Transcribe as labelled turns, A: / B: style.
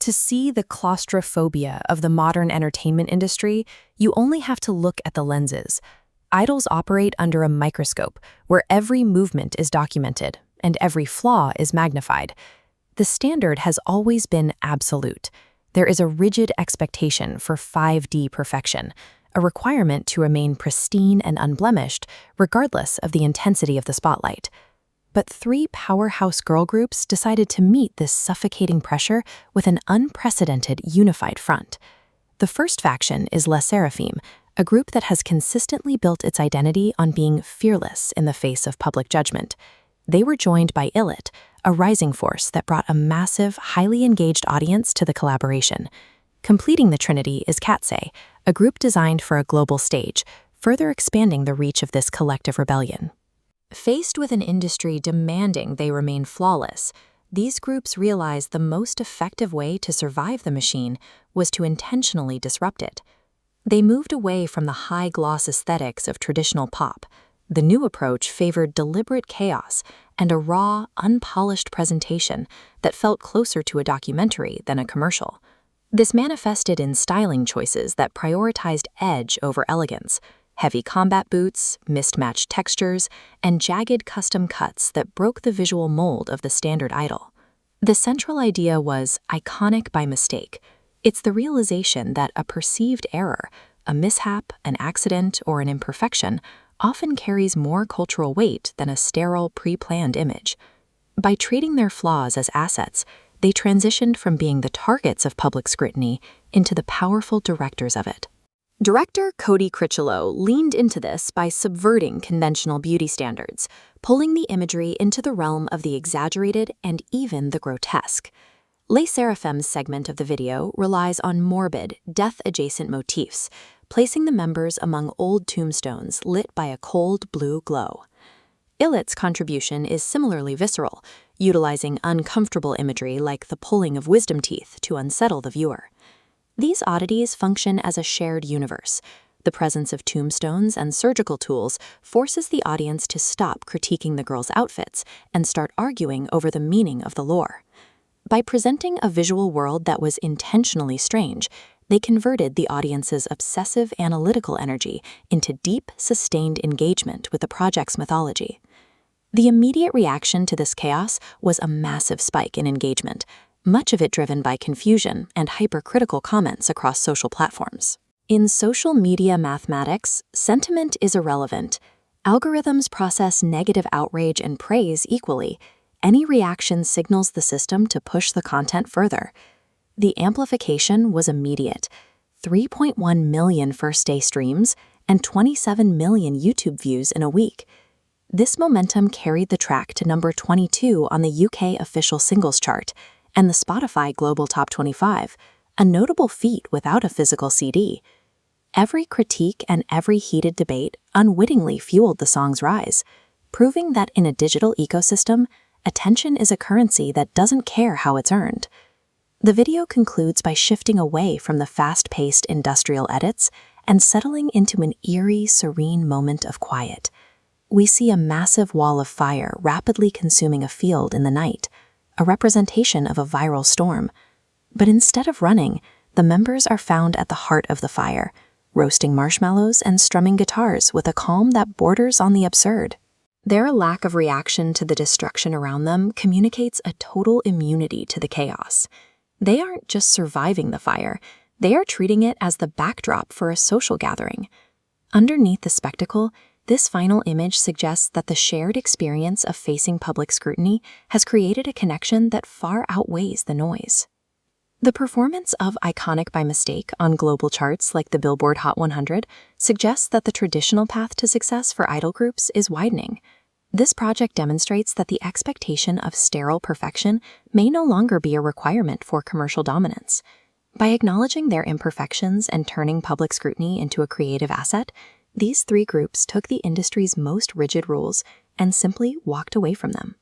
A: To see the claustrophobia of the modern entertainment industry, you only have to look at the lenses. Idols operate under a microscope, where every movement is documented and every flaw is magnified. The standard has always been absolute. There is a rigid expectation for 5D perfection, a requirement to remain pristine and unblemished, regardless of the intensity of the spotlight. But 3 powerhouse girl groups decided to meet this suffocating pressure with an unprecedented unified front. The first faction is SSERAFIM, a group that has consistently built its identity on being fearless in the face of public judgment. They were joined by ILLIT, a rising force that brought a massive, highly engaged audience to the collaboration. Completing the trinity is KATSEYE, a group designed for a global stage, further expanding the reach of this collective rebellion. Faced with an industry demanding they remain flawless, these groups realized the most effective way to survive the machine was to intentionally disrupt it. They moved away from the high-gloss aesthetics of traditional pop. The new approach favored deliberate chaos and a raw, unpolished presentation that felt closer to a documentary than a commercial. This manifested in styling choices that prioritized edge over elegance, heavy combat boots, mismatched textures, and jagged custom cuts that broke the visual mold of the standard idol. The central idea was iconic by mistake. It's the realization that a perceived error, a mishap, an accident, or an imperfection often carries more cultural weight than a sterile, pre-planned image. By treating their flaws as assets, they transitioned from being the targets of public scrutiny into the powerful directors of it. Director Cody Critchlow leaned into this by subverting conventional beauty standards, pulling the imagery into the realm of the exaggerated and even the grotesque. SSERAFIM's segment of the video relies on morbid, death-adjacent motifs, placing the members among old tombstones lit by a cold blue glow. ILLIT's contribution is similarly visceral, utilizing uncomfortable imagery like the pulling of wisdom teeth to unsettle the viewer. These oddities function as a shared universe. The presence of tombstones and surgical tools forces the audience to stop critiquing the girls' outfits and start arguing over the meaning of the lore. By presenting a visual world that was intentionally strange, they converted the audience's obsessive analytical energy into deep, sustained engagement with the project's mythology. The immediate reaction to this chaos was a massive spike in engagement, much of it driven by confusion and hypercritical comments across social platforms. In social media mathematics, sentiment is irrelevant. Algorithms process negative outrage and praise equally. Any reaction signals the system to push the content further. The amplification was immediate: 3.1 million first-day streams and 27 million YouTube views in a week. This momentum carried the track to number 22 on the UK official singles chart and the Spotify Global Top 25, a notable feat without a physical CD. Every critique and every heated debate unwittingly fueled the song's rise, proving that in a digital ecosystem, attention is a currency that doesn't care how it's earned. The video concludes by shifting away from the fast-paced industrial edits and settling into an eerie, serene moment of quiet. We see a massive wall of fire rapidly consuming a field in the night, a representation of a viral storm. But instead of running, the members are found at the heart of the fire, roasting marshmallows and strumming guitars with a calm that borders on the absurd. Their lack of reaction to the destruction around them communicates a total immunity to the chaos. They aren't just surviving the fire, they are treating it as the backdrop for a social gathering. Underneath the spectacle, this final image suggests that the shared experience of facing public scrutiny has created a connection that far outweighs the noise. The performance of Iconic by Mistake on global charts like the Billboard Hot 100 suggests that the traditional path to success for idol groups is widening. This project demonstrates that the expectation of sterile perfection may no longer be a requirement for commercial dominance. By acknowledging their imperfections and turning public scrutiny into a creative asset, these 3 groups took the industry's most rigid rules and simply walked away from them.